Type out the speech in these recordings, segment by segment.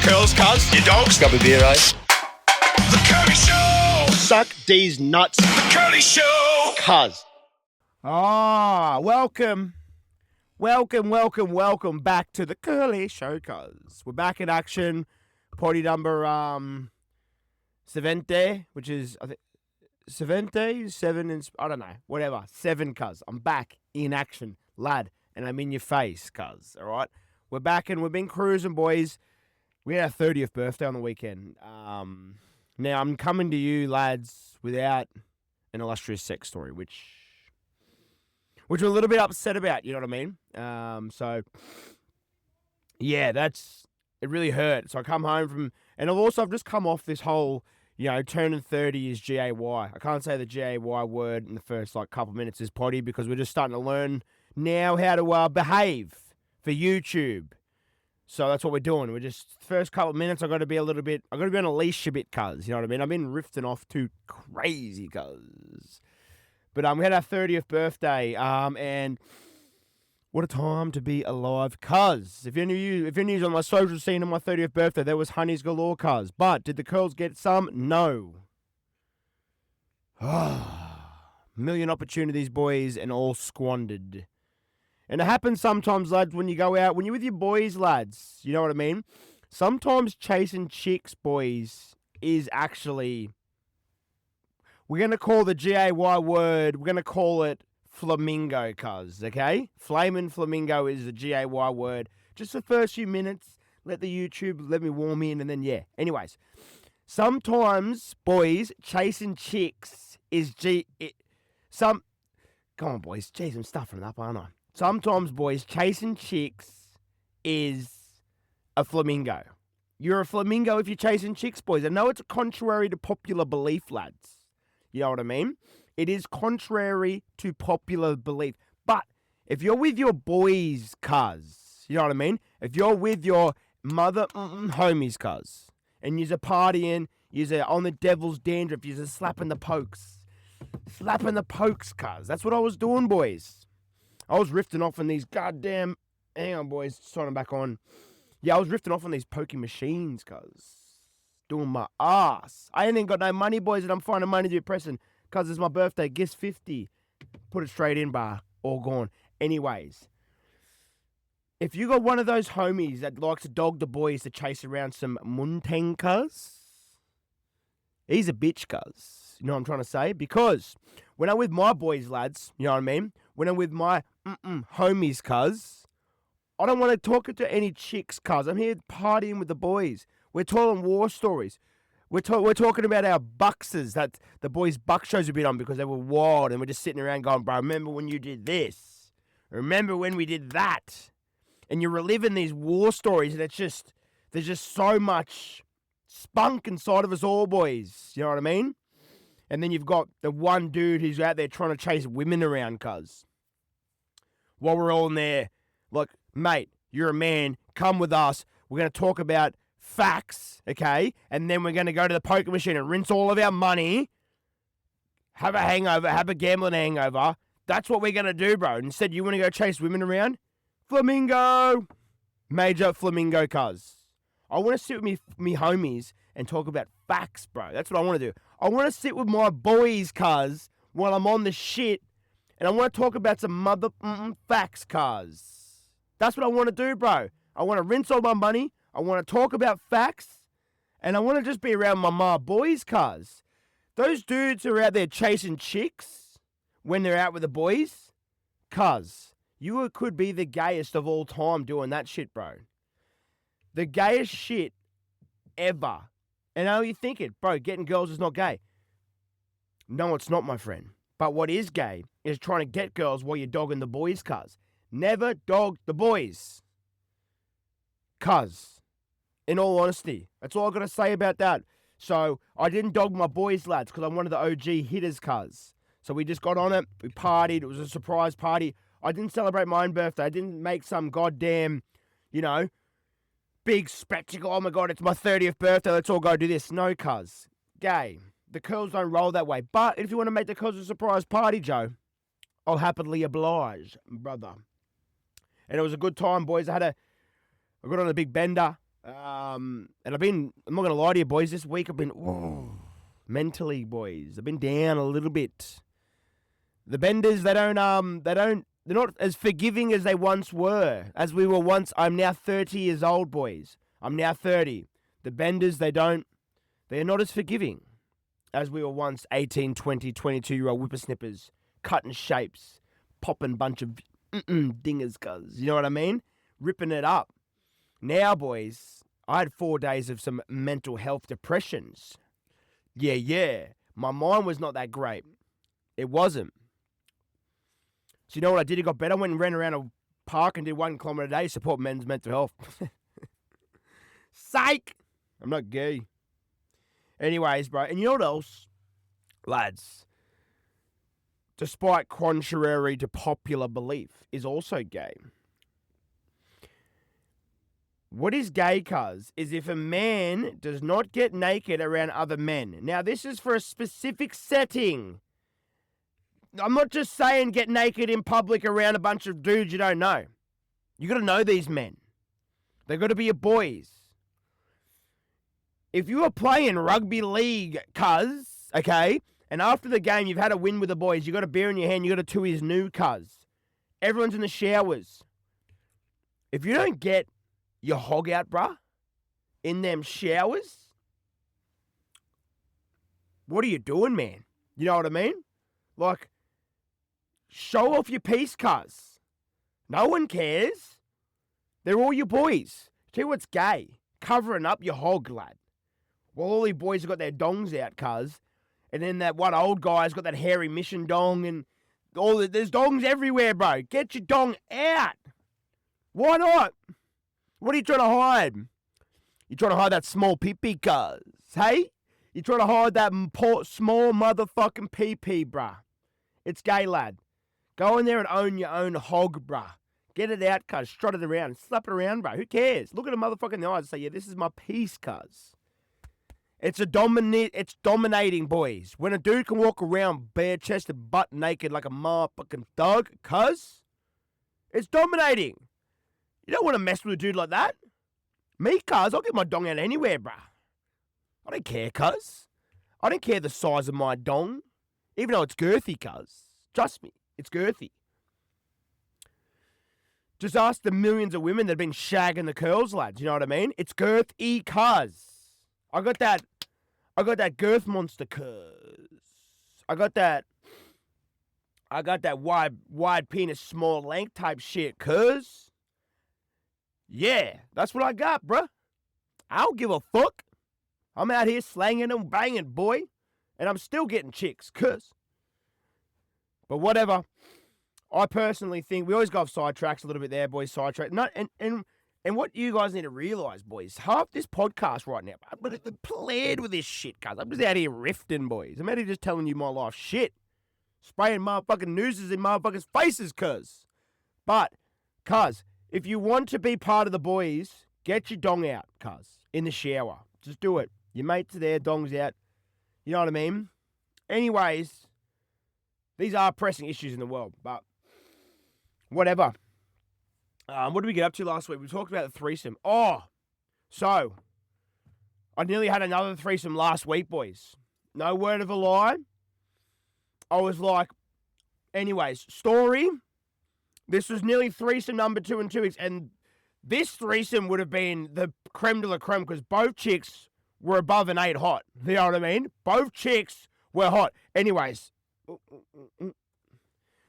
curls, cuz. Your dogs. Cup of beer, eh? The Curly Show. Suck D's nuts, The Curly Show. cuz. Welcome back to the Curly Show, cuz. We're back in action. Party number, 70, which is, I think, 70, 7, and, I don't know, whatever. 7, cuz. I'm back in action, lad, and I'm in your face, cuz, all right? We're back and we've been cruising, boys. We had our 30th birthday on the weekend. Now, I'm coming to you, lads, without an illustrious sex story, which we're a little bit upset about, you know what I mean? So, yeah, it really hurt. So I come home from, and I've just come off this whole, turning 30 is GAY. I can't say the GAY word in the first, couple minutes is potty because we're just starting to learn now how to behave for YouTube. So that's what we're doing. We're just, first couple of minutes, I've got to be on a leash a bit, cuz, you know what I mean? I've been rifting off too crazy, cuz. But we had our 30th birthday, and what a time to be alive, cuz. If you're new on my social scene on my 30th birthday, there was honeys galore, cuz. But did the curls get some? No. Million opportunities, boys, and all squandered. And it happens sometimes, lads, when you go out, when you're with your boys, lads, you know what I mean? Sometimes chasing chicks, boys, is actually, we're going to call the GAY word, we're going to call it flamingo, cuz, okay? Flamin' flamingo is the GAY word. Just the first few minutes, let me warm in, and then, yeah. Anyways, sometimes, boys, chasing chicks is come on, boys, jeez, I'm stuffing it up, aren't I? Sometimes, boys, chasing chicks is a flamingo. You're a flamingo if you're chasing chicks, boys. I know it's contrary to popular belief, lads. You know what I mean? It is contrary to popular belief. But if you're with your boys, cuz, you know what I mean? If you're with your mother homies, cuz, and you're partying, you're on the devil's dandruff, you're slapping the pokes. Slapping the pokes, cuz. That's what I was doing, boys. I was rifting off on these goddamn... Hang on, boys. Sign them back on. Yeah, I was rifting off on these poking machines, cuz. Doing my ass. I ain't even got no money, boys, and I'm finding money to do pressing. Cuz it's my birthday. Guess 50. Put it straight in, bar. All gone. Anyways. If you got one of those homies that likes to dog the boys to chase around some muntang, cuz, he's a bitch, cuz. You know what I'm trying to say? Because when I'm with my boys, lads, you know what I mean? When I'm with my homies, cuz, I don't want to talk to any chicks, cuz. I'm here partying with the boys. We're telling war stories. We're talking about our buxes that the boys' buck shows have been on because they were wild, and we're just sitting around going, bro, remember when you did this? Remember when we did that? And you're reliving these war stories, and there's just so much spunk inside of us all, boys. You know what I mean? And then you've got the one dude who's out there trying to chase women around, cuz. While we're all in there, like, mate, you're a man, come with us. We're going to talk about facts, okay? And then we're going to go to the poker machine and rinse all of our money, have a hangover, have a gambling hangover. That's what we're going to do, bro. Instead, you want to go chase women around? Flamingo! Major flamingo, cuz. I want to sit with me homies and talk about facts, bro. That's what I want to do. I want to sit with my boys, cuz, while I'm on the shit, and I want to talk about some mother facts, cuz. That's what I want to do, bro. I want to rinse all my money. I want to talk about facts. And I want to just be around my boys, cuz. Those dudes who are out there chasing chicks when they're out with the boys, cuz, you could be the gayest of all time doing that shit, bro. The gayest shit ever. And I know you're thinking, bro, getting girls is not gay. No, it's not, my friend. But what is gay is trying to get girls while you're dogging the boys, cuz. Never dog the boys. Cuz. In all honesty. That's all I've got to say about that. So, I didn't dog my boys, lads, because I'm one of the OG hitters, cuz. So, we just got on it. We partied. It was a surprise party. I didn't celebrate my own birthday. I didn't make some goddamn, big spectacle. Oh, my God, it's my 30th birthday. Let's all go do this. No, cuz. Gay. The curls don't roll that way. But if you want to make the curls a surprise party, Joe, I'll happily oblige, brother. And it was a good time, boys. I got on a big bender. And I'm not going to lie to you, boys, this week I've been, mentally, boys, I've been down a little bit. The benders, they're not as forgiving as they once were. As we were once, I'm now 30 years old, boys. I'm now 30. The benders, they're not as forgiving as we were once 18, 20, 22-year-old whippersnippers, cutting shapes, popping bunch of dingers, cuz. You know what I mean? Ripping it up. Now, boys, I had 4 days of some mental health depressions. Yeah. My mind was not that great. It wasn't. So you know what I did? It got better. I went and ran around a park and did 1 kilometre a day to support men's mental health. Psych! I'm not gay. Anyways, bro. And you know what else? Lads, despite contrary to popular belief, is also gay. What is gay, cuz, is if a man does not get naked around other men. Now, this is for a specific setting. I'm not just saying get naked in public around a bunch of dudes you don't know. You got to know these men. They got to be your boys. If you are playing rugby league, cuz, okay, and after the game you've had a win with the boys, you got a beer in your hand, you got a two his new cuz. Everyone's in the showers. If you don't get your hog out, bruh, in them showers, what are you doing, man? You know what I mean? Like, show off your piece, cuz. No one cares. They're all your boys. Tell you what's gay. Covering up your hog, lad. Well, all these boys have got their dongs out, cuz. And then that one old guy's got that hairy mission dong and there's dongs everywhere, bro. Get your dong out. Why not? What are you trying to hide? You trying to hide that small pee-pee, cuz. Hey? You trying to hide that small motherfucking pee-pee, bruh. It's gay, lad. Go in there and own your own hog, bruh. Get it out, cuz. Strut it around. Slap it around, bruh. Who cares? Look at a motherfucker in the eyes and say, yeah, this is my piece, cuz. It's dominating, boys. When a dude can walk around bare-chested, butt naked like a motherfucking thug, cuz, it's dominating. You don't want to mess with a dude like that. Me, cuz, I'll get my dong out anywhere, bruh. I don't care, cuz. I don't care the size of my dong. Even though it's girthy, cuz. Trust me, it's girthy. Just ask the millions of women that have been shagging the curls, lads. You know what I mean? It's girthy, cuz. I got that girth monster, cuz. I got that wide penis, small length type shit, cuz. Yeah, that's what I got, bruh. I don't give a fuck. I'm out here slanging and banging, boy. And I'm still getting chicks, cuz. But whatever. I personally think we always go off sidetracks a little bit there, boys. Sidetrack. And what you guys need to realise, boys, half this podcast right now, I'm played with this shit, cuz. I'm just out here riffing, boys. I'm out here just telling you my life shit. Spraying motherfucking nooses in motherfuckers' faces, cuz. But, cuz, if you want to be part of the boys, get your dong out, cuz. In the shower. Just do it. Your mates are there, dong's out. You know what I mean? Anyways, these are pressing issues in the world, but whatever. What did we get up to last week? We talked about the threesome. So I nearly had another threesome last week, boys. No word of a lie. I was like, anyways, story. This was nearly threesome number 2 in 2 weeks, and this threesome would have been the creme de la creme because both chicks were above an 8 hot. You know what I mean? Both chicks were hot. Anyways.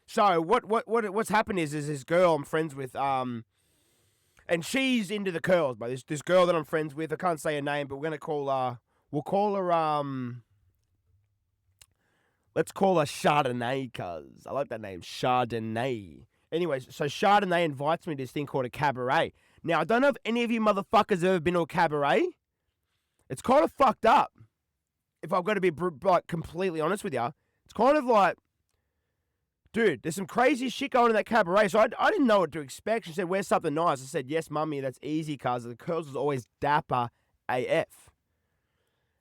So what's happened is this girl I'm friends with, and she's into the curls, but this girl that I'm friends with, I can't say her name, but we'll call her let's call her Chardonnay, cuz. I like that name, Chardonnay. Anyways, so Chardonnay invites me to this thing called a cabaret. Now, I don't know if any of you motherfuckers have ever been to a cabaret. It's kind of fucked up. If I've got to be like completely honest with you, it's kind of like, dude, there's some crazy shit going in that cabaret. So I didn't know what to expect. She said, where's something nice? I said, yes, mummy, that's easy, cuz. The curls was always dapper AF.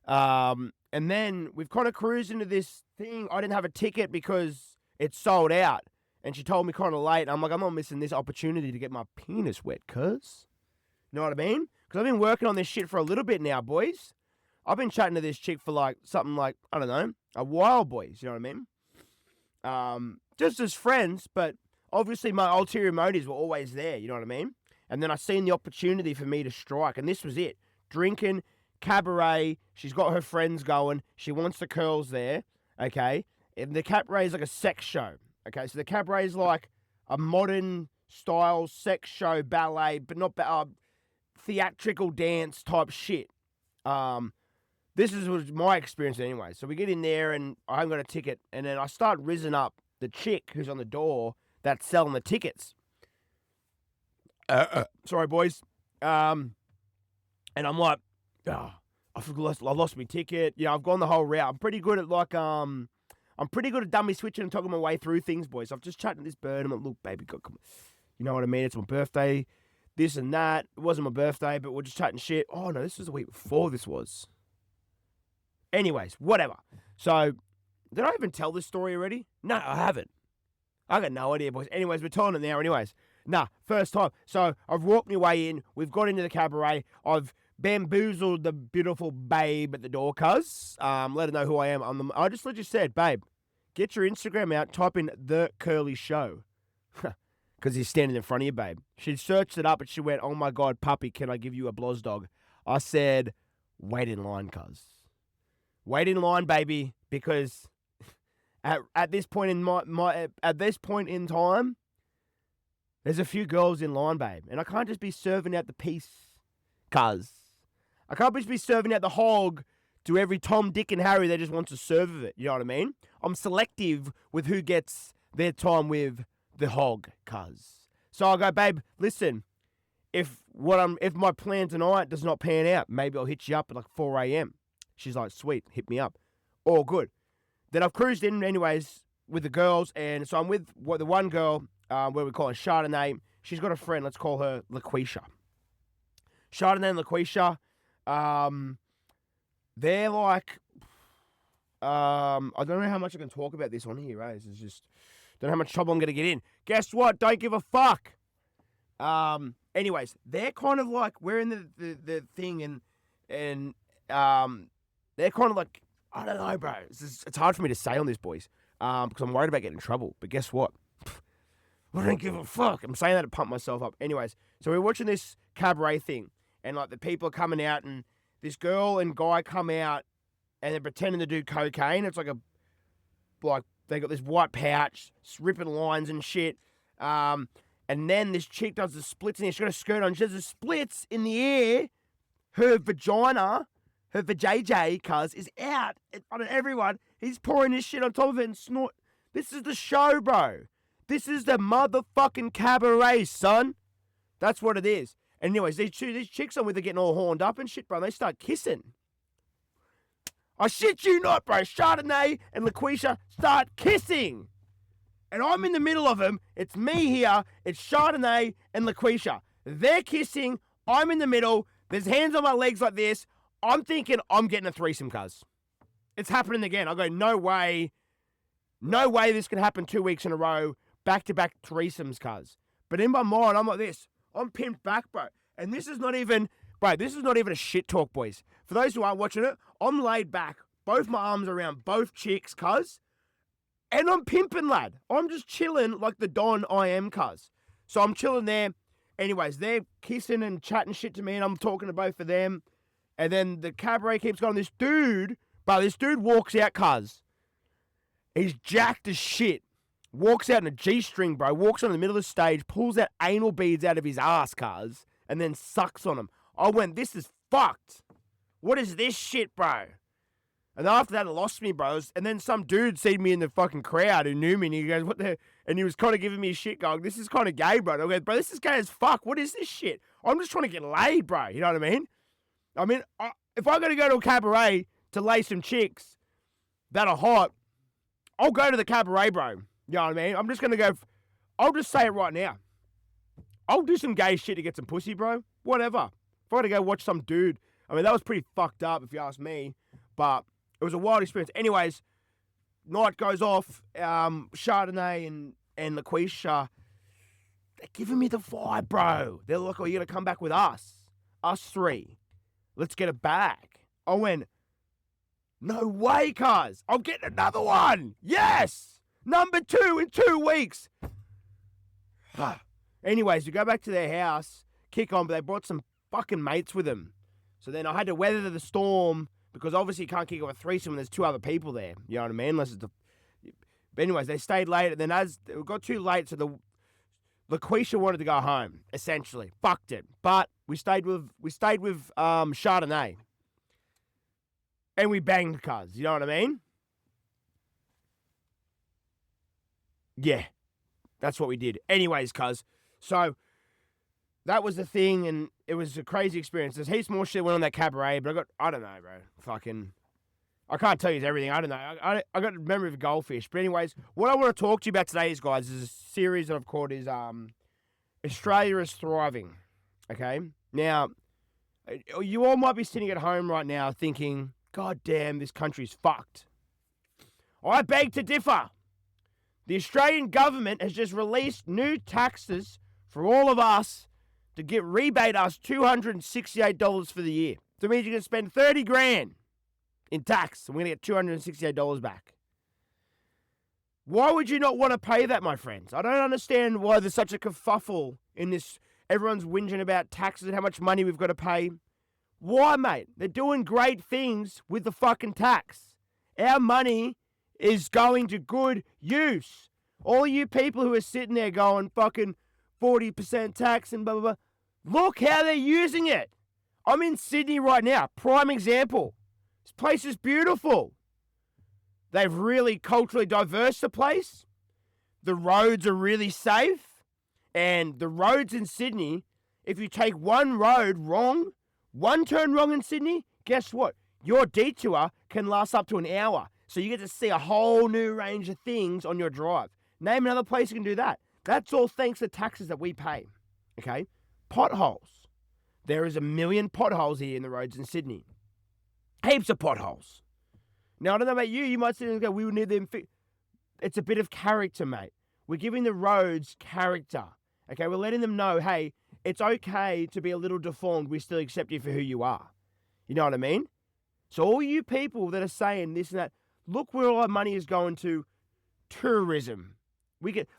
And then we've kind of cruised into this thing. I didn't have a ticket because it sold out. And she told me kind of late. I'm like, I'm not missing this opportunity to get my penis wet, cuz. You know what I mean? Because I've been working on this shit for a little bit now, boys. I've been chatting to this chick for like something like, I don't know, a while, boys. You know what I mean? Just as friends, but obviously my ulterior motives were always there. You know what I mean? And then I seen the opportunity for me to strike, and this was it. Drinking, cabaret. She's got her friends going. She wants the girls there. Okay, and the cabaret is like a sex show. Okay, so the cabaret is like a modern style sex show, ballet, but not theatrical dance type shit. This was my experience anyway. So we get in there and I haven't got a ticket, and then I start rizzing up the chick who's on the door that's selling the tickets. Sorry, boys. And I'm like, I lost my ticket. You know, I've gone the whole route. I'm pretty good at I'm pretty good at dummy switching and talking my way through things, boys. I've just chatted to this bird. I'm like, look, baby, come on. You know what I mean? It's my birthday, this and that. It wasn't my birthday, but we're just chatting shit. Oh, no, this was the week before this was. Anyways, whatever. So, did I even tell this story already? No, I haven't. I got no idea, boys. Anyways, we're telling it now anyways. First time. So, I've walked my way in. We've got into the cabaret. I've bamboozled the beautiful babe at the door, cuz. Let her know who I am. I just legit said, babe, get your Instagram out, type in The Curly Show. Because he's standing in front of you, babe. She searched it up and she went, oh my God, puppy, can I give you a bloz dog? I said, wait in line, cuz. Wait in line, baby, because at this point in at this point in time, there's a few girls in line, babe, and I can't just be serving out the piece, cuz. I can't just be serving out the hog to every Tom, Dick, and Harry that just wants a serve of it. You know what I mean? I'm selective with who gets their time with the hog, cuz. So I go, babe, listen, if my plan tonight does not pan out, maybe I'll hit you up at like 4 a.m. She's like, sweet, hit me up. All good. Then I've cruised in anyways with the girls, and so I'm with the one girl, where we call her Chardonnay. She's got a friend, let's call her LaQuisha. Chardonnay and LaQuisha, they're like, I don't know how much I can talk about this on here, right? This is just, don't know how much trouble I'm going to get in. Guess what? Don't give a fuck. Anyways, they're kind of like, we're in the thing, and they're kind of like, I don't know, bro. It's hard for me to say on this, boys, because I'm worried about getting in trouble. But guess what? I don't give a fuck. I'm saying that to pump myself up. Anyways, so we're watching this cabaret thing, and like the people are coming out, and this girl and guy come out, and they're pretending to do cocaine. It's like they got this white pouch, ripping lines and shit. And then this chick does the splits in there. She's got a skirt on. She does the splits in the air. Her vagina, her vajayjay, cuz, is out in front of everyone. He's pouring this shit on top of it and snort. This is the show, bro. This is the motherfucking cabaret, son. That's what it is. And anyways, these chicks I'm with are getting all horned up and shit, bro. And they start kissing. I shit you not, bro. Chardonnay and LaQuisha start kissing. And I'm in the middle of them. It's me here. It's Chardonnay and LaQuisha. They're kissing. I'm in the middle. There's hands on my legs like this. I'm thinking I'm getting a threesome, cuz. It's happening again. I go, no way. No way this can happen 2 weeks in a row. Back-to-back threesomes, cuz. But in my mind, I'm like this. I'm pimped back, bro. And this is not even a shit talk, boys. For those who aren't watching it, I'm laid back. Both my arms around both chicks, cuz. And I'm pimping, lad. I'm just chilling like the Don I am, cuz. So I'm chilling there. Anyways, they're kissing and chatting shit to me, and I'm talking to both of them. And then the cabaret keeps going. This dude walks out, cuz. He's jacked as shit. Walks out in a G-string, bro. Walks on the middle of the stage, pulls out anal beads out of his ass, cuz, and then sucks on them. I went, this is fucked. What is this shit, bro? And then after that, it lost me, bros. And then some dude seen me in the fucking crowd who knew me, and he goes, what the... And he was kind of giving me shit, going, this is kind of gay, bro. I go, bro, this is gay as fuck. What is this shit? I'm just trying to get laid, bro. You know what I mean? If I got to go to a cabaret to lay some chicks that are hot, I'll go to the cabaret, bro. You know what I mean? I'm just going to go... I'll just say it right now. I'll do some gay shit to get some pussy, bro. Whatever. If I got to go watch some dude... I mean, that was pretty fucked up, if you ask me. But it was a wild experience. Anyways, night goes off. Chardonnay and LaQuisha, they're giving me the vibe, bro. They're like, oh, you're going to come back with us. us three. Let's get it back. I went, no way, cuz. I'm getting another one. Yes. Number 2 in 2 weeks. Anyways, we go back to their house, kick on, but they brought some fucking mates with them. So then I had to weather the storm because obviously you can't kick off a threesome when there's 2 other people there. You know what I mean? Unless it's But anyways, they stayed late, and then as it got too late, so LaQuisha wanted to go home, essentially. Fucked it. But we stayed with Chardonnay. And we banged cuz, you know what I mean? Yeah. That's what we did. Anyways, cuz. So that was the thing, and it was a crazy experience. There's heaps more shit went on that cabaret, but I don't know, bro. I can't tell you everything. I don't know. I got a memory of a goldfish. But anyways, what I want to talk to you about today is, guys, is a series that I've called is Australia is Thriving. Okay? Now, you all might be sitting at home right now thinking, God damn, this country's fucked. I beg to differ. The Australian government has just released new taxes for all of us to rebate us $268 for the year. So it means you can spend 30 grand in tax, and we're going to get $268 back. Why would you not want to pay that, my friends? I don't understand why there's such a kerfuffle in this. Everyone's whinging about taxes and how much money we've got to pay. Why, mate? They're doing great things with the fucking tax. Our money is going to good use. All you people who are sitting there going fucking 40% tax and blah, blah, blah. Look how they're using it. I'm in Sydney right now. Prime example. This place is beautiful. They've really culturally diverse the place. The roads are really safe. And the roads in Sydney, if you take one road wrong, one turn wrong in Sydney, guess what? Your detour can last up to an hour. So you get to see a whole new range of things on your drive. Name another place you can do that. That's all thanks to taxes that we pay. Okay? Potholes. There is 1 million potholes here in the roads in Sydney. Heaps of potholes. Now, I don't know about you. You might sit and go, we would need them. It's a bit of character, mate. We're giving the roads character. Okay? We're letting them know, hey, it's okay to be a little deformed. We still accept you for who you are. You know what I mean? So all you people that are saying this and that, look where all our money is going to. Tourism.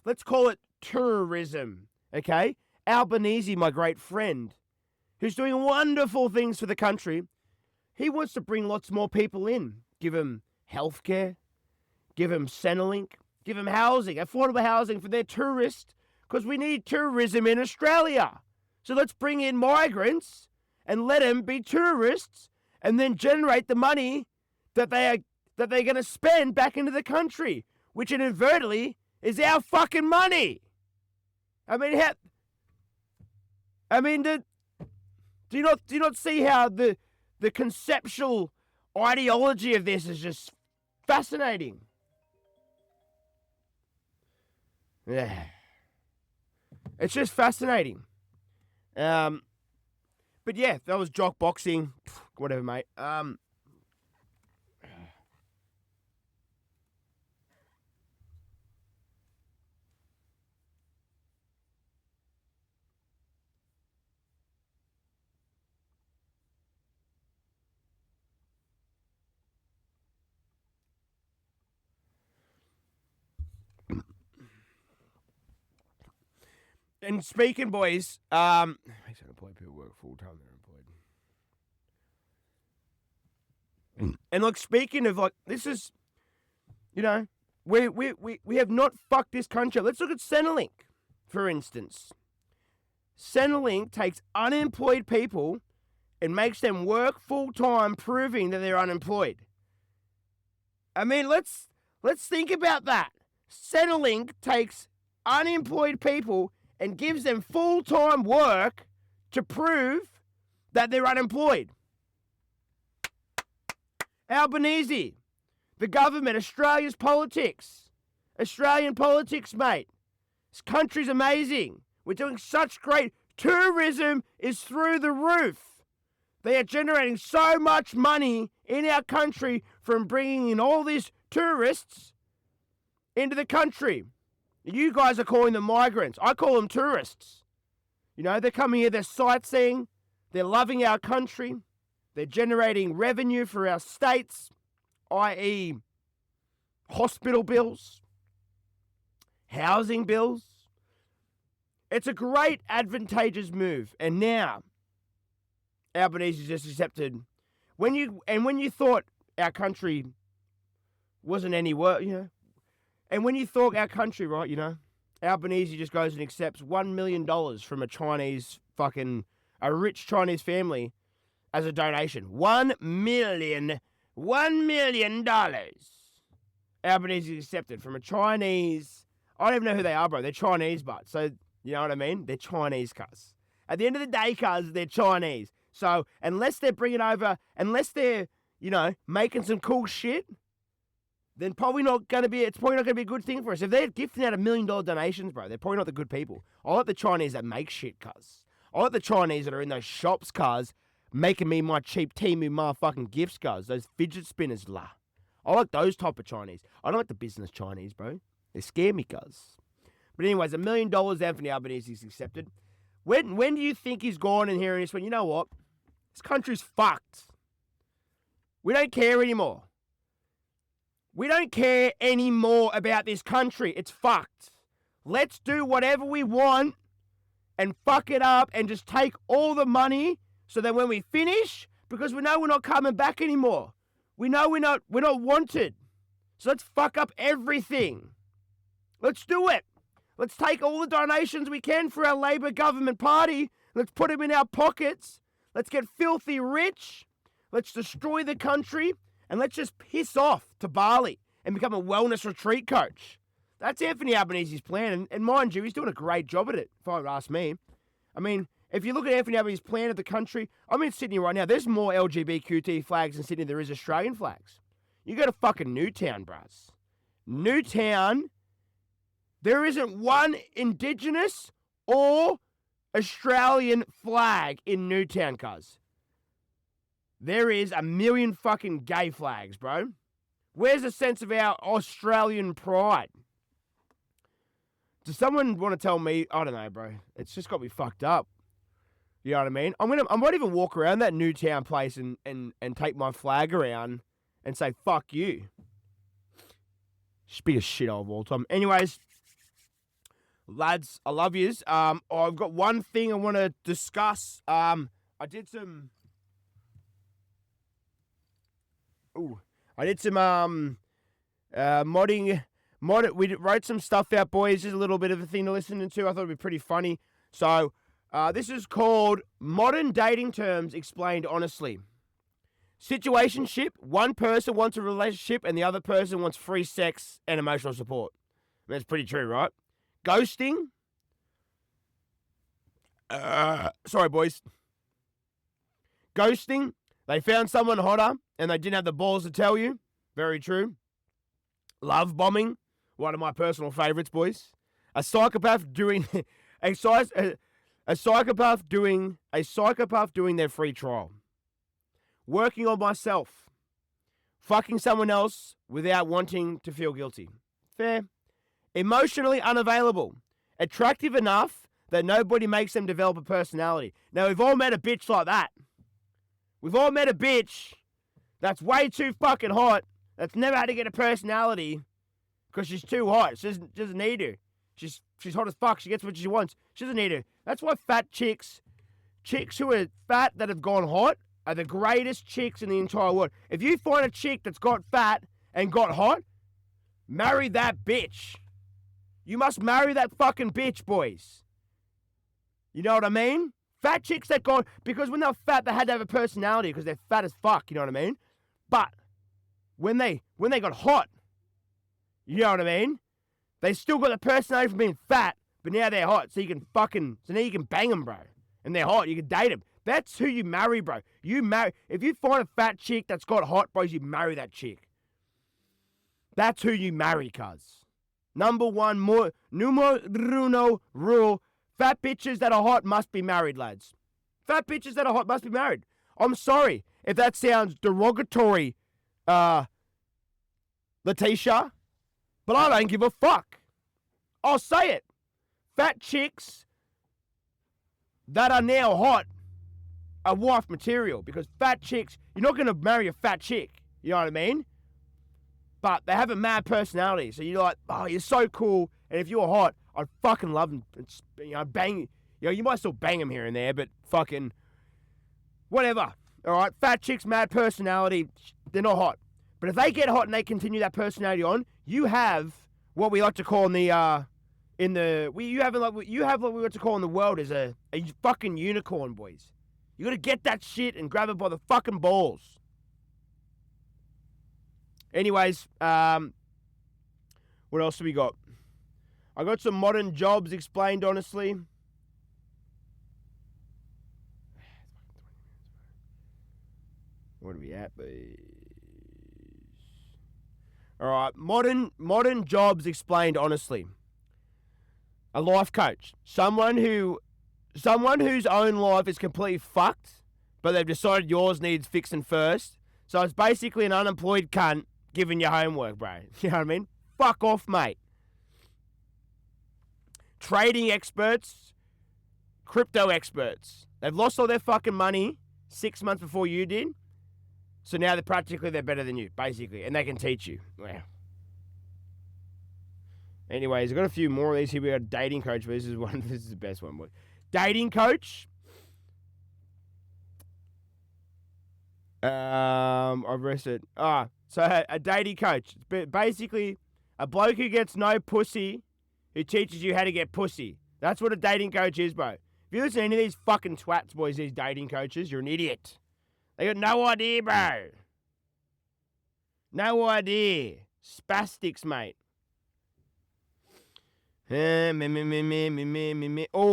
Let's call it tourism. Okay? Albanese, my great friend, who's doing wonderful things for the country, he wants to bring lots more people in. Give them healthcare, give them Centrelink, give them housing, affordable housing for their tourists, because we need tourism in Australia. So let's bring in migrants and let them be tourists and then generate the money that they're going to spend back into the country, which inadvertently is our fucking money. Do you not see how the conceptual ideology of this is just fascinating? Yeah. It's just fascinating. But yeah, that was jock boxing. Whatever, mate. And speaking, boys, unemployed people work full time. They're employed. And look, speaking of this is, we have not fucked this country. Let's look at Centrelink, for instance. Centrelink takes unemployed people and makes them work full time, proving that they're unemployed. Let's think about that. Centrelink takes unemployed people and gives them full-time work to prove that they're unemployed. Albanese, the government, Australian politics, mate. This country's amazing. We're doing such great. Tourism is through the roof. They are generating so much money in our country from bringing in all these tourists into the country. You guys are calling them migrants. I call them tourists. They're coming here, they're sightseeing. They're loving our country. They're generating revenue for our states, i.e. hospital bills, housing bills. It's a great advantageous move. And now, Albanese just accepted. When you thought our country wasn't any worse, and when you thought our country, right, Albanese just goes and accepts $1 million from a rich Chinese family as a donation. $1 million. Albanese accepted from a Chinese. I don't even know who they are, bro. They're Chinese, but so you know what I mean. They're Chinese, cuz. At the end of the day, cuz, they're Chinese. So unless they're making some cool shit, then it's probably not going to be a good thing for us. If they're gifting out $1 million donations, bro, they're probably not the good people. I like the Chinese that make shit, cuz. I like the Chinese that are in those shops, cuz, making me my cheap Temu motherfucking gifts, cuz. Those fidget spinners, la. I like those type of Chinese. I don't like the business Chinese, bro. They scare me, cuz. But anyways, $1 million Anthony Albanese is accepted. When do you think he's gone in here and he's went, you know what? This country's fucked. We don't care anymore. We don't care anymore about this country. It's fucked. Let's do whatever we want and fuck it up and just take all the money so that when we finish, because we know we're not coming back anymore. We know we're not wanted. So let's fuck up everything. Let's do it. Let's take all the donations we can for our Labor government party. Let's put them in our pockets. Let's get filthy rich. Let's destroy the country. And let's just piss off to Bali and become a wellness retreat coach. That's Anthony Albanese's plan. And mind you, he's doing a great job at it, if you ask me. I mean, if you look at Anthony Albanese's plan of the country, I'm in Sydney right now. There's more LGBTQT flags in Sydney than there is Australian flags. You go to fucking Newtown, bruhs. Newtown, there isn't one Indigenous or Australian flag in Newtown, cuz. There is 1 million fucking gay flags, bro. Where's the sense of our Australian pride? Does someone want to tell me? I don't know, bro. It's just got me fucked up. You know what I mean? I might even walk around that Newtown place and take my flag around and say, fuck you. Just biggest shit of all time. Anyways, lads, I love yous. I've got one thing I want to discuss. I did some modding. We wrote some stuff out, boys. Just a little bit of a thing to listen to. I thought it'd be pretty funny. So, this is called Modern Dating Terms Explained Honestly. Situationship. One person wants a relationship and the other person wants free sex and emotional support. I mean, that's pretty true, right? Ghosting. Sorry, boys. Ghosting. They found someone hotter and they didn't have the balls to tell you. Very true. Love bombing. One of my personal favorites, boys. A psychopath doing a psychopath doing their free trial. Working on myself. Fucking someone else without wanting to feel guilty. Fair. Emotionally unavailable. Attractive enough that nobody makes them develop a personality. Now, we've all met a bitch like that. We've all met a bitch that's way too fucking hot, that's never had to get a personality because she's too hot. She doesn't need her. She's hot as fuck. She gets what she wants. She doesn't need her. That's why fat chicks who are fat that have gone hot are the greatest chicks in the entire world. If you find a chick that's got fat and got hot, marry that bitch. You must marry that fucking bitch, boys. You know what I mean? Fat chicks that got, because when they were fat, they had to have a personality because they're fat as fuck, you know what I mean? But when they got hot, you know what I mean? They still got the personality from being fat, but now they're hot, so now you can bang them, bro. And they're hot, you can date them. That's who you marry, bro. If you find a fat chick that's got hot, bros, you marry that chick. That's who you marry, cuz. Number one, numero uno rule. Fat bitches that are hot must be married, lads. Fat bitches that are hot must be married. I'm sorry if that sounds derogatory, Letitia, but I don't give a fuck. I'll say it. Fat chicks that are now hot a wife material, because fat chicks, you're not going to marry a fat chick. You know what I mean? But they have a mad personality. So you're like, oh, you're so cool. And if you're hot, I'd fucking love them. Bang. You might still bang them here and there, but fucking whatever. All right? Fat chicks, mad personality. They're not hot. But if they get hot and they continue that personality on, you have what we like to call you have what we like to call in the world is a fucking unicorn, boys. You got to get that shit and grab it by the fucking balls. Anyways, what else have we got? I got some modern jobs explained honestly. What are we at, boys? All right, modern jobs explained honestly. A life coach, someone whose own life is completely fucked, but they've decided yours needs fixing first. So it's basically an unemployed cunt giving you homework, bro. You know what I mean? Fuck off, mate. Trading experts, crypto experts. They've lost all their fucking money 6 months before you did. So now they're better than you, basically. And they can teach you. Wow. Anyways, I've got a few more of these here. We got a dating coach. But this is the best one, boy. Dating coach. I've rested. So a dating coach. Basically, a bloke who gets no pussy, who teaches you how to get pussy. That's what a dating coach is, bro. If you listen to any of these fucking twats, boys, these dating coaches, you're an idiot. They got no idea, bro. No idea. Spastics, mate. Oh,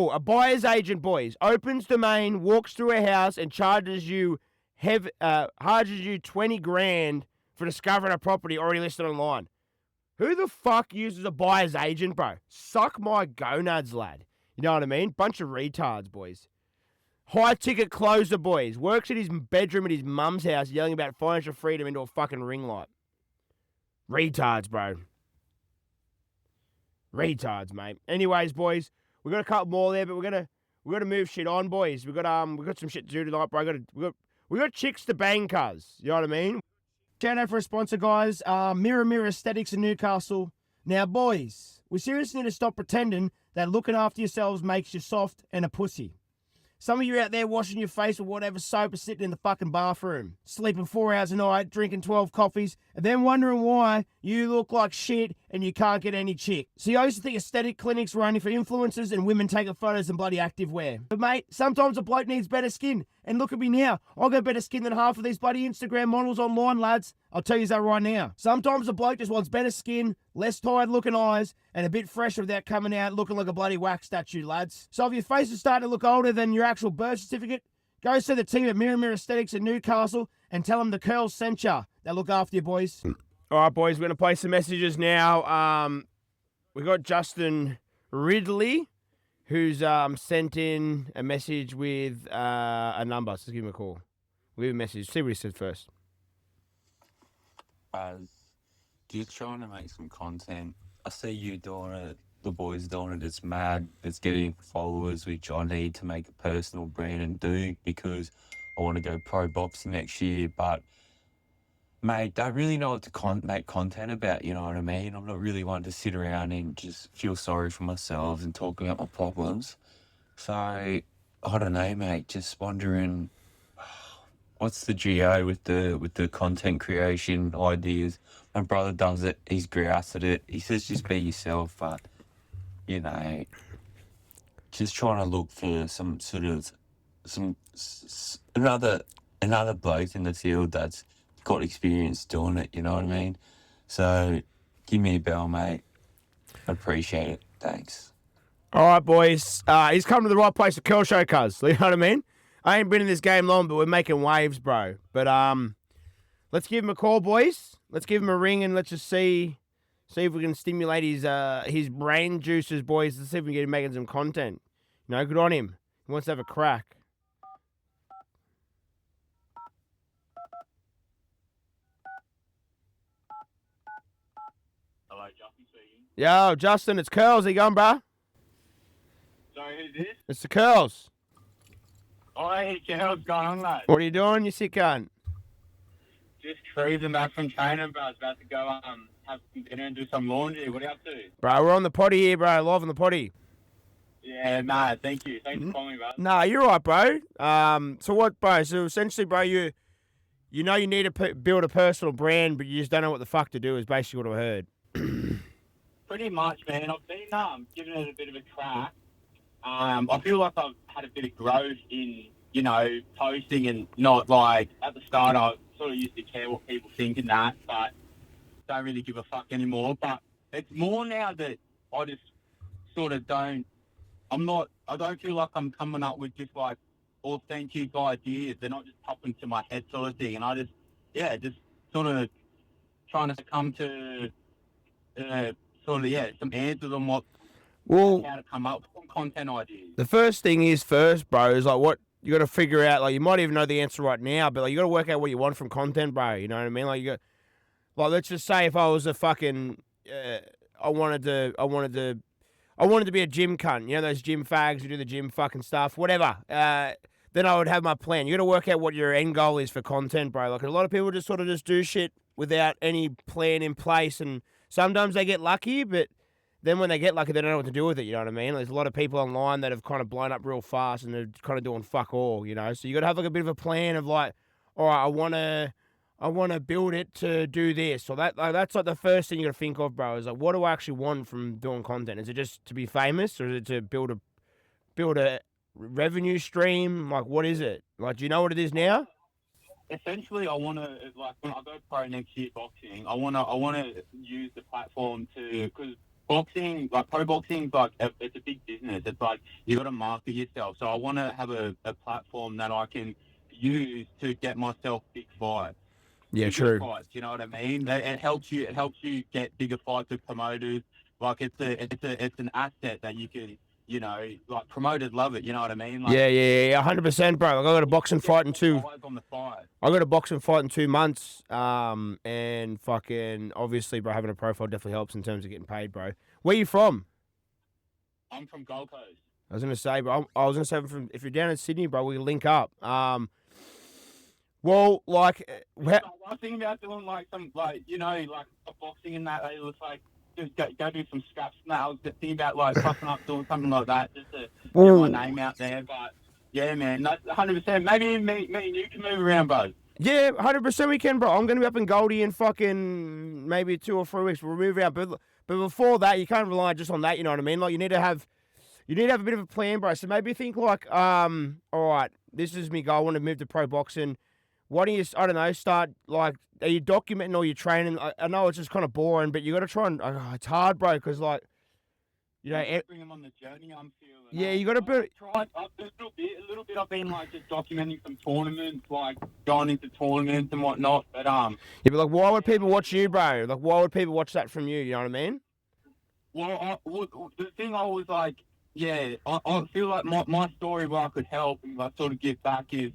a buyer's agent, boys. Opens domain, walks through a house, and charges you 20 grand for discovering a property already listed online. Who the fuck uses a buyer's agent, bro? Suck my gonads, lad. You know what I mean? Bunch of retards, boys. High ticket closer, boys. Works in his bedroom at his mum's house yelling about financial freedom into a fucking ring light. Retards, bro. Retards, mate. Anyways, boys, we got a couple more there, but we gotta move shit on, boys. We got some shit to do tonight, bro. We got chicks to bang, cuz. You know what I mean? Shout out for a sponsor, guys. Mirror Aesthetics in Newcastle. Now, boys, we seriously need to stop pretending that looking after yourselves makes you soft and a pussy. Some of you out there washing your face with whatever soap is sitting in the fucking bathroom, sleeping 4 hours a night, drinking 12 coffees, and then wondering why you look like shit and you can't get any chick. See, I used to think aesthetic clinics were only for influencers and women taking photos in bloody activewear. But mate, sometimes a bloke needs better skin. And look at me now. I got better skin than half of these bloody Instagram models online, lads. I'll tell you that right now. Sometimes a bloke just wants better skin, less tired looking eyes, and a bit fresher without coming out looking like a bloody wax statue, lads. So if your face is starting to look older than your actual birth certificate, go see the team at Mirror Aesthetics in Newcastle and tell them the curls sent ya. They'll look after you, boys. All right, boys, we're going to play some messages now. We got Justin Ridley, who's sent in a message with a number. So let's give him a call. We'll give him a message. See what he said first. Just trying to make some content. I see you doing it, the boys doing it. It's mad. It's getting followers, which I need to make a personal brand and do because I want to go pro boxing next year. But, mate, I really know what to make content about, you know what I mean? I'm not really one to sit around and just feel sorry for myself and talk about my problems. So, I don't know, mate, just wondering what's the GO with the content creation ideas. My brother does it. He's groused at it. He says just be yourself, but, you know, just trying to look for some sort of another bloke in the field that's got experience doing it, you know what I mean? So give me a bell, mate. I appreciate it. Thanks. All right, boys. He's come to the right place for Curl Show, cuz. You know what I mean? I ain't been in this game long, but we're making waves, bro. But let's give him a call, boys. Let's give him a ring and let's just see if we can stimulate his brain juices, boys. Let's see if we can get him making some content. You know, good on him. He wants to have a crack. Hello, Justin speaking. Yo, Justin, it's Curls. How you going, bro? Sorry, who's this? It's the Curls. Oi, yeah, what's going on, mate? What are you doing, you sick cunt? Just cruising back from training, bro. I was about to go have some dinner and do some laundry. What are you up to? Bro, we're on the potty here, bro. Live on the potty. Yeah, nah, thank you. Thanks for calling me, bro. Nah, you're right, bro. So what, bro? So essentially, bro, you know you need to build a personal brand, but you just don't know what the fuck to do. Is basically what I heard. Pretty much, man. I've been giving it a bit of a crack. I feel like I've had a bit of growth in, posting and not like at the start I sort of used to care what people think and that, but don't really give a fuck anymore. But it's more now that I just sort of I don't feel like I'm coming up with just like authentic ideas. They're not just popping to my head sort of thing. And I just sort of trying to come to some answers on how to come up with content ideas. The first thing is bro, is like what you got to figure out. Like you might even know the answer right now, but like you got to work out what you want from content, bro. You know what I mean? Like let's just say if I was a fucking, I wanted to be a gym cunt. You know those gym fags who do the gym fucking stuff, whatever. Then I would have my plan. You got to work out what your end goal is for content, bro. Like a lot of people just sort of just do shit without any plan in place, and sometimes they get lucky, but then when they get lucky, they don't know what to do with it, you know what I mean? There's a lot of people online that have kind of blown up real fast and they're kind of doing fuck all, you know? So you got to have like a bit of a plan of like, all right, I want to build it to do this. Or that's like the first thing you got to think of, bro, is like, what do I actually want from doing content? Is it just to be famous or is it to build a revenue stream? Like, what is it? Like, do you know what it is now? Essentially, I want to, like, when I go pro next year boxing, I want to use the platform because boxing, like pro boxing, like it's a big business. It's like you got to market yourself. So I want to have a platform that I can use to get myself big fights. Yeah, bigger true. Fights, you know what I mean? It helps you get bigger fights with promoters. Like it's an asset that you can, like promoters love it. You know what I mean? Like, yeah, 100%, bro. Like I got a boxing fight in I got a boxing fight in 2 months. And fucking obviously, bro, having a profile definitely helps in terms of getting paid, bro. Where you from? I'm from Gold Coast. I was gonna say, bro. I was gonna say, if you're down in Sydney, bro, we link up. Well, like, I was thinking about doing like some like boxing and that. It was like just go do some scraps and that. I was thinking about like fucking up doing something like that just to get my name out there. But yeah, man, 100%. Maybe me and you can move around, bro. Yeah, 100% we can, bro. I'm gonna be up in Goldie in fucking maybe 2 or 3 weeks. We'll move out, but before that, you can't rely just on that. You know what I mean? Like, you need to have a bit of a plan, bro. So maybe think like, all right, this is me goal. I want to move to pro boxing. Why don't you, I don't know, start like, are you documenting all your training? I know it's just kind of boring, but you got to try and, it's hard, bro, because like, you know, bring them on the journey. I'm feeling. Yeah, you got to put. Tried a little bit. I've been like just documenting some tournaments, like going into tournaments and whatnot. But yeah, but like, why would people watch you, bro? Like, why would people watch that from you? You know what I mean? Well, the thing I was like, yeah, I feel like my story where I could help and like sort of give back is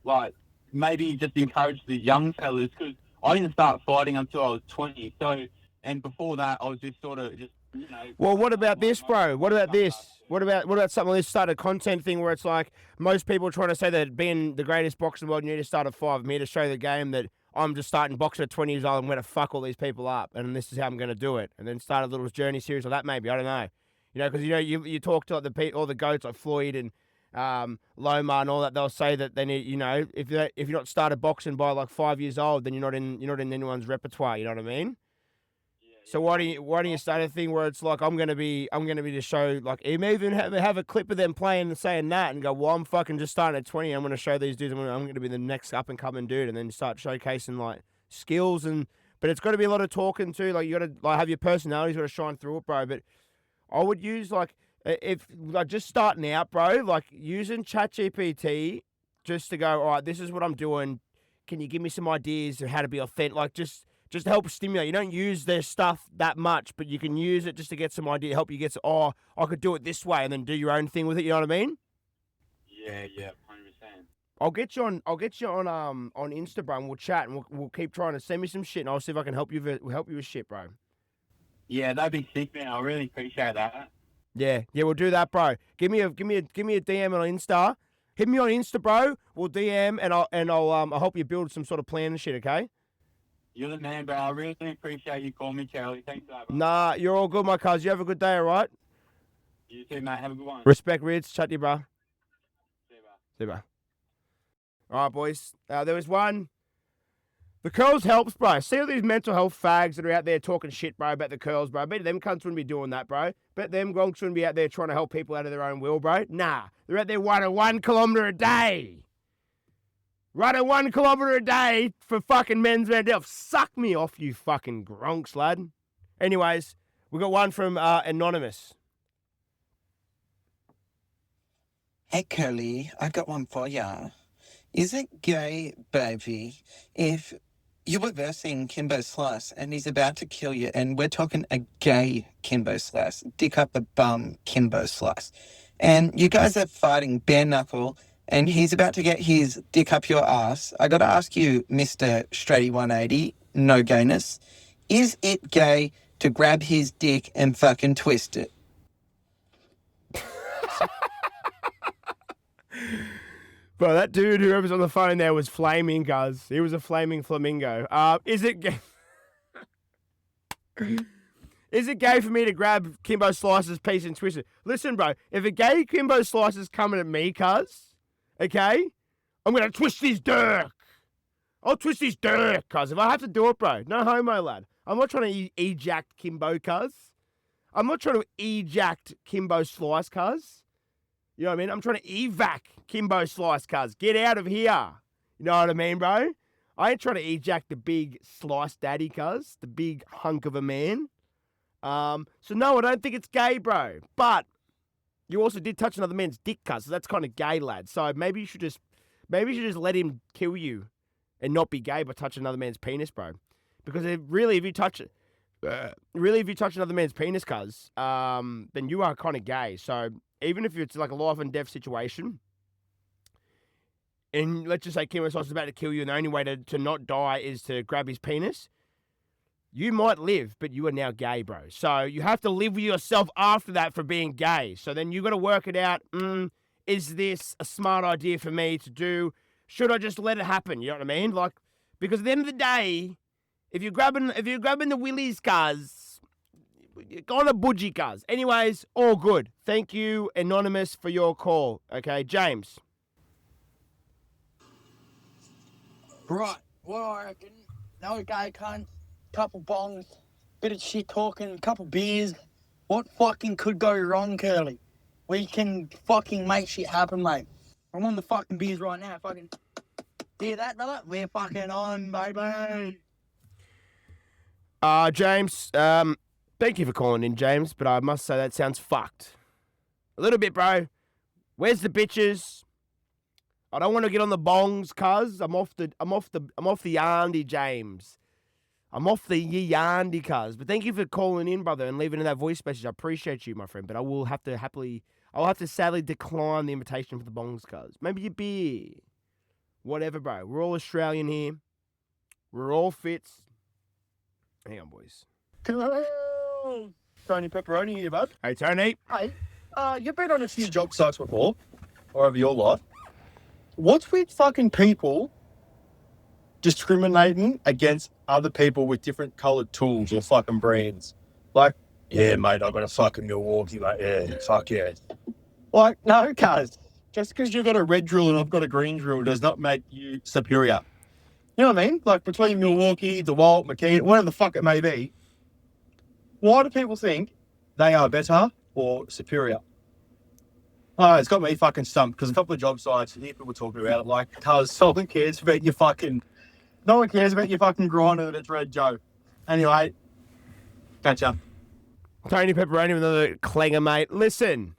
like maybe just encourage the young fellas because I didn't start fighting until I was 20. So and before that I was just sort of just. Well, what about this, bro? What about this? What about something like this started content thing where it's like most people are trying to say that being the greatest boxer in the world, you need to start at 5. I'm here to show the game that I'm just starting boxing at 20 years old. I'm going to fuck all these people up, and this is how I'm going to do it. And then start a little journey series like that, maybe. I don't know. You know, because you talk to like all the goats like Floyd and Loma and all that. They'll say that they need, if you're not started boxing by like 5 years old, then you're not in anyone's repertoire. You know what I mean? So why don't you start a thing where it's like I'm gonna be to show like even have a clip of them playing and saying that and go, well, I'm fucking just starting at 20. I'm gonna show these dudes. I'm gonna be the next up and coming dude, and then start showcasing like skills but it's got to be a lot of talking too. Like you got to like have your personality's got to shine through it, bro. But I would use like if like just starting out, bro, like using ChatGPT just to go, all right, this is what I'm doing. Can you give me some ideas of how to be authentic? Like just help stimulate. You don't use their stuff that much, but you can use it just to get some idea, help you get I could do it this way and then do your own thing with it, you know what I mean? Yeah, 100%. I'll get you on Instagram, we'll chat and we'll keep trying to send me some shit and I'll see if I can help you with shit, bro. Yeah, that'd be sick, man. I really appreciate that. Yeah, we'll do that, bro. Give me a DM on Insta Hit me on Insta, bro. We'll DM, and I'll help you build some sort of plan and shit, okay? You're the man, bro. I really appreciate you calling me, Charlie. Thanks for that, bro. Nah, you're all good, my cuz. You have a good day, all right? You too, mate. Have a good one. Respect, Ritz. Chat to you, bro. See you, bro. See you, bro. All right, boys. There was one. The curls helps, bro. See all these mental health fags that are out there talking shit, bro, about the curls, bro. I bet them cunts wouldn't be doing that, bro. Bet them gonks wouldn't be out there trying to help people out of their own will, bro. Nah. They're out there running 1 kilometre a day. Running 1 kilometre a day for fucking men's mental health. Suck me off, you fucking gronks, lad. Anyways, we got one from Anonymous. Hey, Curly, I got one for ya. Is it gay, baby, if you were versing Kimbo Slice and he's about to kill you, and we're talking a gay Kimbo Slice, dick up the bum Kimbo Slice, and you guys are fighting bare knuckle, and he's about to get his dick up your ass? I gotta ask you, Mr. Straighty 180, no gayness, is it gay to grab his dick and fucking twist it? Bro, that dude, whoever's on the phone there, was flaming, guys. He was a flaming flamingo. Is it gay? Is it gay for me to grab Kimbo Slice's piece and twist it? Listen, bro, if a gay Kimbo Slice is coming at me, cuz, okay, I'm going to twist his dick. I'll twist his dick, cuz, if I have to do it, bro. No homo, lad. I'm not trying to eject Kimbo, cuz. I'm not trying to eject Kimbo Slice, cuz. You know what I mean? I'm trying to evac Kimbo Slice, cuz. Get out of here. You know what I mean, bro? I ain't trying to eject the big slice daddy, cuz. The big hunk of a man. So no, I don't think it's gay, bro. But you also did touch another man's dick, cuz. So that's kind of gay, lad. So maybe you should just let him kill you and not be gay by touching another man's penis, bro. Because if you touch another man's penis, cuz, then you are kind of gay. So even if it's like a life and death situation, and let's just say Kimbo Slice is about to kill you, and the only way to not die is to grab his penis, you might live, but you are now gay, bro. So you have to live with yourself after that for being gay. So then you got to work it out. Is this a smart idea for me to do? Should I just let it happen? You know what I mean? Like, because at the end of the day, if you're grabbing the willies, cuz, on a budgie, cuz. Anyways, all good. Thank you, Anonymous, for your call. Okay, James. Right, what I reckon, no gay cunt, couple bongs, bit of shit talking, couple beers. What fucking could go wrong, Curly? We can fucking make shit happen, mate. I'm on the fucking beers right now, fucking. Hear that, brother? We're fucking on, baby. James, thank you for calling in, James, but I must say that sounds fucked. A little bit, bro. Where's the bitches? I don't want to get on the bongs, cuz. I'm off the yardy, James. I'm off the yardy, cuz. But thank you for calling in, brother, and leaving in that voice message. I appreciate you, my friend. But I'll have to sadly decline the invitation for the bongs, cuz. Maybe a beer. Whatever, bro. We're all Australian here. We're all fits. Hang on, boys. Tony Pepperoni here, bud. Hey, Tony. Hey, you've been on a few job sites before, or over your life. What's with fucking people discriminating against other people with different coloured tools or fucking brands? Like, yeah, mate, I got a fucking Milwaukee, mate. Yeah, fuck yeah. Like, no, cuz. Just because you've got a red drill and I've got a green drill does not make you superior. You know what I mean? Like, between Milwaukee, DeWalt, McKean, whatever the fuck it may be, why do people think they are better or superior? Oh, it's got me fucking stumped because a couple of job sites, you hear people talking about it like, cuz no one cares about your fucking grinder that's Red Joe. Anyway, catch up. Tony Pepperoni with another clanger, mate. Listen,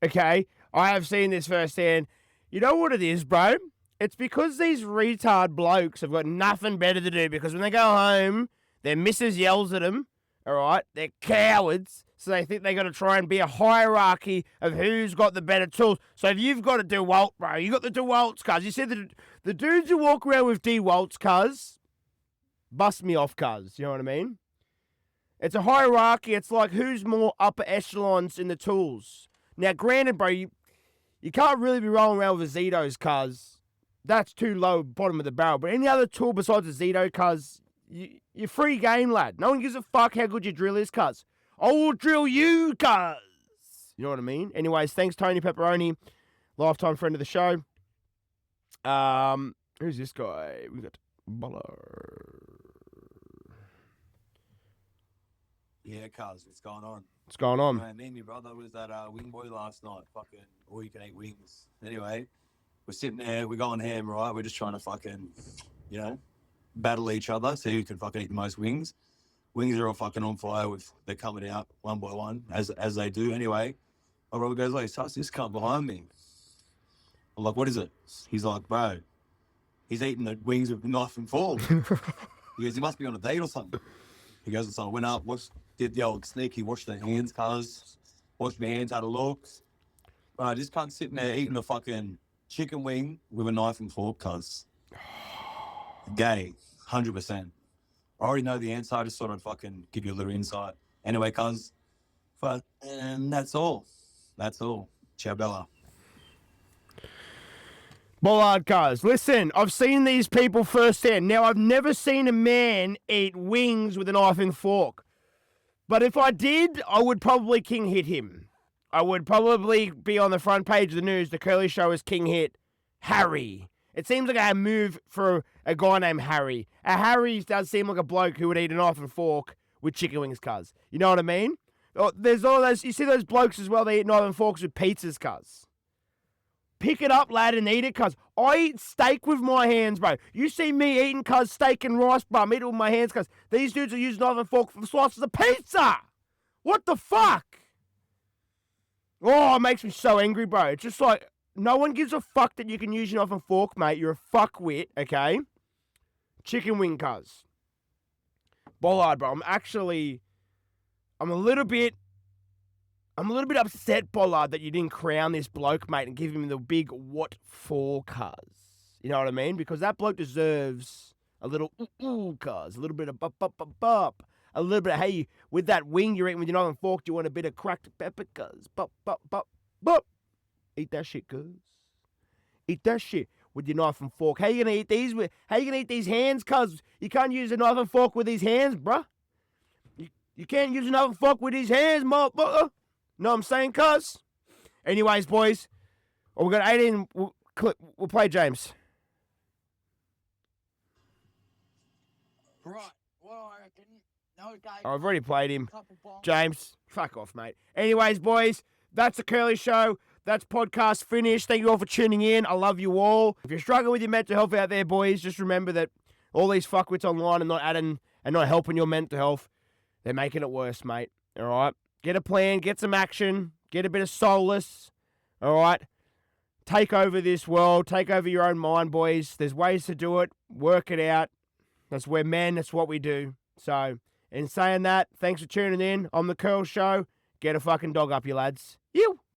okay, I have seen this firsthand. You know what it is, bro? It's because these retard blokes have got nothing better to do, because when they go home, their missus yells at them, all right? They're cowards, so they think they got to try and be a hierarchy of who's got the better tools. So if you've got a DeWalt, bro, you got the DeWalt's, cuz. You said the dudes who walk around with DeWalt's, cuz, bust me off, cuz. You know what I mean? It's a hierarchy. It's like who's more upper echelons in the tools. Now, granted, bro, you you can't really be rolling around with a Zetos, cuz that's too low bottom of the barrel. But any other tool besides a Zeto, cuz you're free game, lad. No one gives a fuck how good your drill is, cuz. I will drill you, cuz. You know what I mean? Anyways, thanks, Tony Pepperoni, lifetime friend of the show. Who's this guy? We got Boller. Yeah, cuz, what's going on? What's going on? Man, me and my brother was at Wing Boy last night. Fucking all you can eat wings. Anyway, we're sitting there, we're going ham, right? We're just trying to fucking, you know, battle each other, see who can fucking eat the most wings. Wings are all fucking on fire they're coming out one by one, as they do. Anyway, my brother goes, "Hey, sus, this cunt behind me." I'm like, "What is it?" He's like, "Bro, he's eating the wings with a knife and fork." He goes, "He must be on a date or something." He goes, so I went up, did the old sneaky, washed the hands, cuz. Washed my hands, had a look. This cunt's sitting there eating a fucking chicken wing with a knife and fork, cuz. Gay, 100%. I already know the answer, I just thought I'd fucking give you a little insight. Anyway, cuz, and that's all. That's all. Ciao, Bella. Bollard, cuz. Listen, I've seen these people firsthand. Now, I've never seen a man eat wings with a knife and fork. But if I did, I would probably king hit him. I would probably be on the front page of the news. The Curly Show is king hit Harry. It seems like a move for a guy named Harry. A Harry does seem like a bloke who would eat a knife and fork with chicken wings, cuz. You know what I mean? Oh, there's all those, you see those blokes as well, they eat knife and forks with pizzas, cuz. Pick it up, lad, and eat it, cuz. I eat steak with my hands, bro. You see me eating, cuz, steak and rice, bro. I'm eating it with my hands, cuz. These dudes are using knife and fork for slices of pizza. What the fuck? Oh, it makes me so angry, bro. It's just like, no one gives a fuck that you can use your knife and fork, mate. You're a fuckwit, okay? Chicken wing, cuz. Bollard, bro. I'm a little bit upset, Bollard, that you didn't crown this bloke, mate, and give him the big what for, cuz. You know what I mean? Because that bloke deserves a little ooh, cuz. A little bit of bop. A little bit of, hey, with that wing you're eating with your knife and fork, do you want a bit of cracked pepper, cuz? Bop. Eat that shit, cuz. Eat that shit with your knife and fork. How you gonna eat these hands, cuz? You can't use a knife and fork with these hands, bruh. You can't use a knife and fork with these hands, motherfucker. Know what I'm saying, cuz? Anyways, boys, we got 18. We'll play James. Right, what I reckon. No gay. I've already played him. Couple bombs. James, fuck off, mate. Anyways, boys, that's the Curly Show. That's podcast finished. Thank you all for tuning in. I love you all. If you're struggling with your mental health out there, boys, just remember that all these fuckwits online are not adding and not helping your mental health. They're making it worse, mate. All right? Get a plan, get some action, get a bit of solace. All right? Take over this world. Take over your own mind, boys. There's ways to do it. Work it out. That's where men, that's what we do. So, in saying that, thanks for tuning in. I'm the Curl Show. Get a fucking dog up, you lads. You.